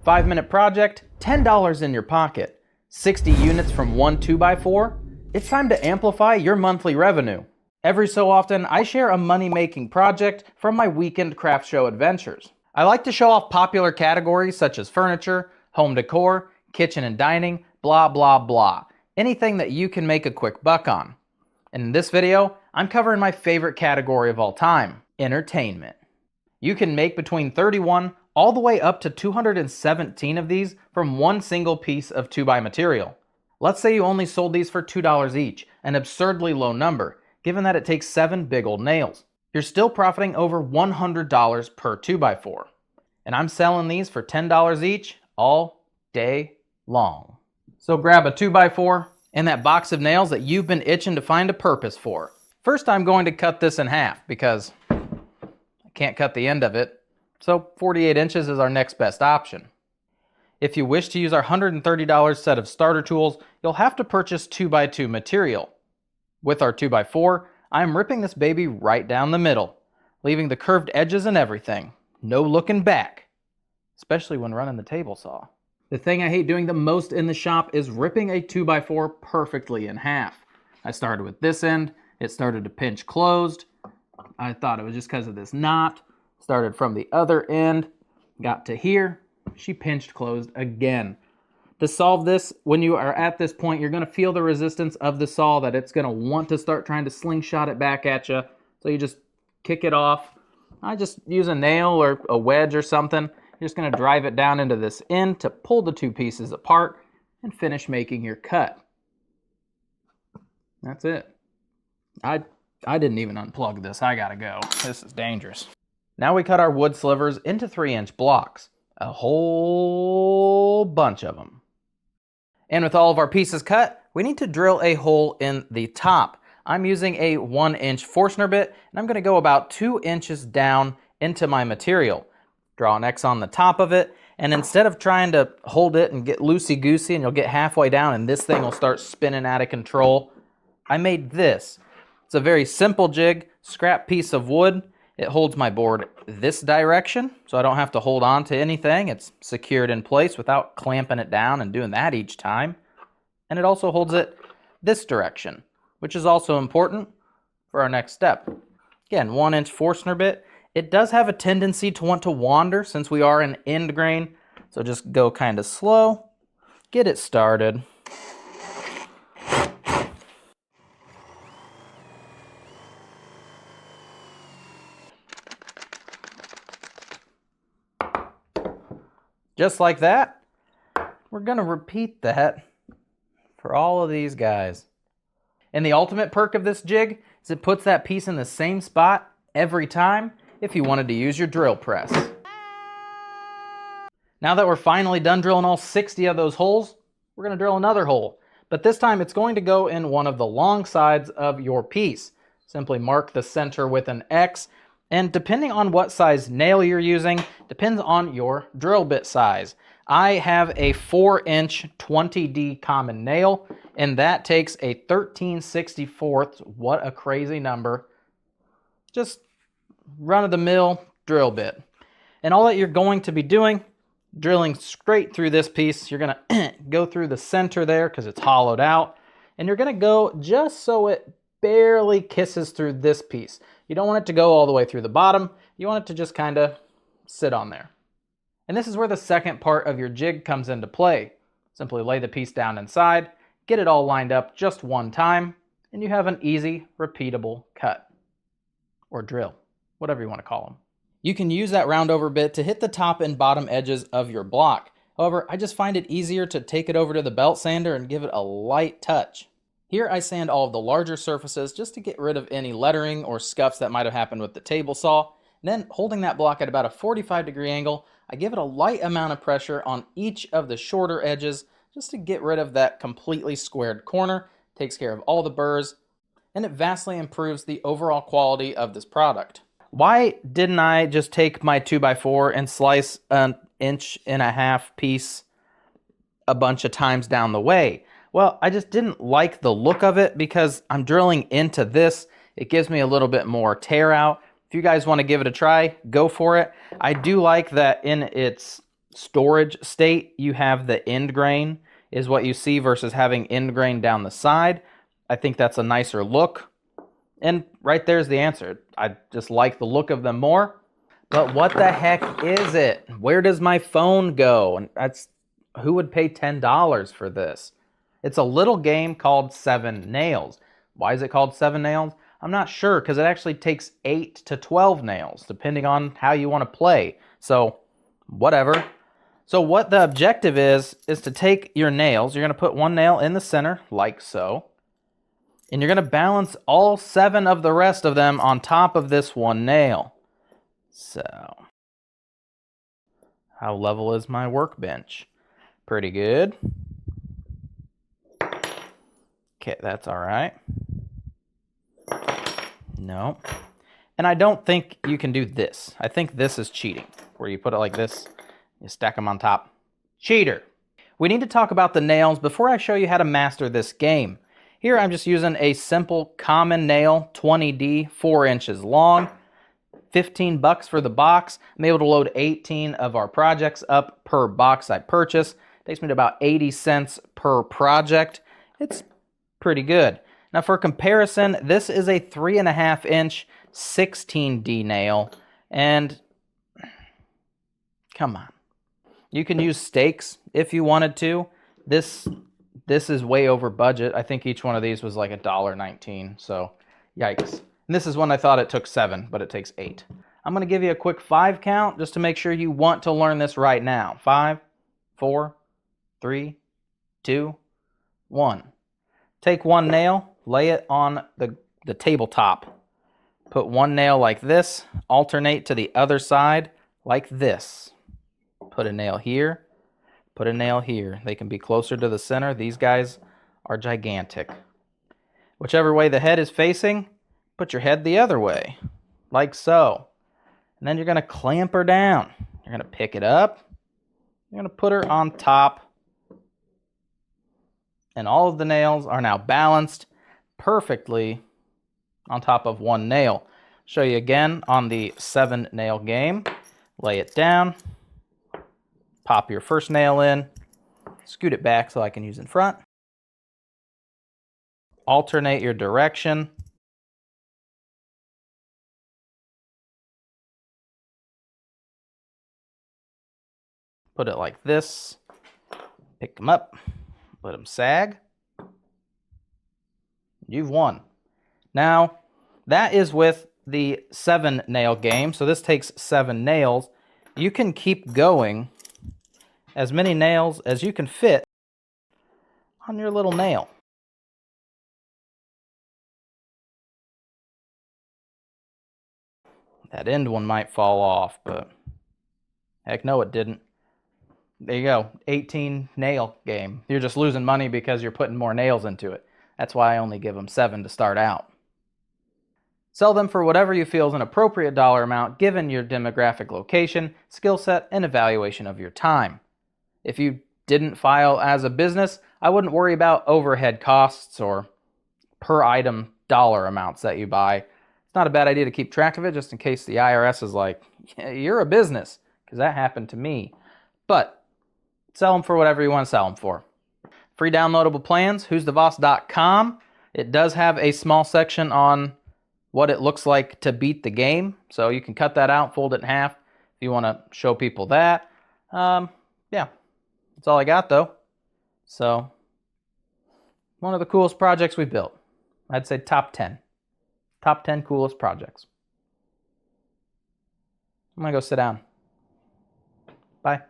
5-minute project, $10 in your pocket. 60 units from one 2x4? It's time to amplify your monthly revenue. Every so often, I share a money-making project from my weekend craft show adventures. I like to show off popular categories such as furniture, home decor, kitchen and dining, blah blah blah. Anything that you can make a quick buck on. And in this video, I'm covering my favorite category of all time, entertainment. You can make between 31 all the way up to 217 of these from one single piece of 2x material. Let's say you only sold these for $2 each, an absurdly low number, given that it takes 7 big old nails. You're still profiting over $100 per 2x4. And I'm selling these for $10 each all day long. So grab a 2x4 and that box of nails that you've been itching to find a purpose for. First, I'm going to cut this in half because I can't cut the end of it. So 48 inches is our next best option. If you wish to use our $130 set of starter tools, you'll have to purchase 2x2 material. With our 2x4, I'm ripping this baby right down the middle, leaving the curved edges and everything. No looking back, especially when running the table saw. The thing I hate doing the most in the shop is ripping a 2x4 perfectly in half. I started with this end, it started to pinch closed. I thought it was just because of this knot. Started from the other end, got to here, she pinched closed again. To solve this, when you are at this point, you're going to feel the resistance of the saw, that it's going to want to start trying to slingshot it back at you. So you just kick it off. I just use a nail or a wedge or something. You're just going to drive it down into this end to pull the two pieces apart and finish making your cut. That's it. I didn't even unplug this. I gotta go. This is dangerous. Now we cut our wood slivers into 3-inch blocks. A whole bunch of them. And with all of our pieces cut, we need to drill a hole in the top. I'm using a 1-inch Forstner bit, and I'm going to go about 2 inches down into my material. Draw an X on the top of it, and instead of trying to hold it and get loosey-goosey and you'll get halfway down and this thing will start spinning out of control, I made this. It's a very simple jig, scrap piece of wood. It holds my board this direction, so I don't have to hold on to anything. It's secured in place without clamping it down and doing that each time. And it also holds it this direction, which is also important for our next step. Again, 1-inch Forstner bit. It does have a tendency to want to wander since we are an end grain, so just go kind of slow, get it started. Just like that, we're going to repeat that for all of these guys. And the ultimate perk of this jig is it puts that piece in the same spot every time if you wanted to use your drill press. Now that we're finally done drilling all 60 of those holes, we're going to drill another hole. But this time it's going to go in one of the long sides of your piece. Simply mark the center with an X. And depending on what size nail you're using, depends on your drill bit size. I have a 4-inch 20D common nail, and that takes a 13/64. What a crazy number. Just run-of-the-mill drill bit. And all that you're going to be doing, drilling straight through this piece, you're going to go through the center there because it's hollowed out. And you're going to go just so it barely kisses through this piece. You don't want it to go all the way through the bottom. You want it to just kind of sit on there. And this is where the second part of your jig comes into play. Simply lay the piece down inside, get it all lined up just one time, and you have an easy, repeatable cut. Or drill, whatever you want to call them. You can use that round over bit to hit the top and bottom edges of your block. However, I just find it easier to take it over to the belt sander and give it a light touch. Here I sand all of the larger surfaces just to get rid of any lettering or scuffs that might have happened with the table saw. And then holding that block at about a 45-degree angle, I give it a light amount of pressure on each of the shorter edges just to get rid of that completely squared corner. Takes care of all the burrs, and it vastly improves the overall quality of this product. Why didn't I just take my 2x4 and slice an 1.5-inch piece a bunch of times down the way? Well, I just didn't like the look of it because I'm drilling into this. It gives me a little bit more tear out. If you guys want to give it a try, go for it. I do like that in its storage state you have the end grain is what you see versus having end grain down the side. I think that's a nicer look. And right there's the answer. I just like the look of them more. But what the heck is it? Where does my phone go? And who would pay $10 for this? It's a little game called 7 Nails. Why is it called 7 Nails? I'm not sure, because it actually takes 8 to 12 nails, depending on how you want to play. So, whatever. So what the objective is to take your nails. You're going to put one nail in the center, like so. And you're going to balance all 7 of the rest of them on top of this one nail. So, how level is my workbench? Pretty good. Okay, that's all right. No. And I don't think you can do this. I think this is cheating, where you put it like this, you stack them on top. Cheater. We need to talk about the nails before I show you how to master this game. Here I'm just using a simple common nail, 20D, 4 inches long. $15 for the box. I'm able to load 18 of our projects up per box I purchase. Takes me to about 80 cents per project. It's pretty good. Now for comparison, this is a 3.5 inch 16D nail, and come on. You can use stakes if you wanted to. This is way over budget. I think each one of these was like $1.19, so yikes. And this is one I thought it took 7, but it takes 8. I'm going to give you a quick 5 count just to make sure you want to learn this right now. 5, 4, 3, 2, 1. Take one nail, lay it on the tabletop. Put one nail like this, alternate to the other side like this. Put a nail here, put a nail here. They can be closer to the center. These guys are gigantic. Whichever way the head is facing, put your head the other way, like so. And then you're going to clamp her down. You're going to pick it up. You're going to put her on top. And all of the nails are now balanced perfectly on top of one nail. Show you again on the 7 nail game. Lay it down. Pop your first nail in. Scoot it back so I can use in front. Alternate your direction. Put it like this. Pick them up. Let them sag. You've won. Now, that is with the 7 nail game. So this takes 7 nails. You can keep going as many nails as you can fit on your little nail. That end one might fall off, but heck no, it didn't. There you go, 18 nail game. You're just losing money because you're putting more nails into it. That's why I only give them 7 to start out. Sell them for whatever you feel is an appropriate dollar amount given your demographic location, skill set, and evaluation of your time. If you didn't file as a business, I wouldn't worry about overhead costs or per item dollar amounts that you buy. It's not a bad idea to keep track of it just in case the IRS is like, yeah, you're a business, because that happened to me. But sell them for whatever you want to sell them for. Free downloadable plans, who'sthevoss.com. It does have a small section on what it looks like to beat the game. So you can cut that out, fold it in half if you want to show people that. Yeah, that's all I got though. So, one of the coolest projects we built. I'd say top 10. Top 10 coolest projects. I'm going to go sit down. Bye.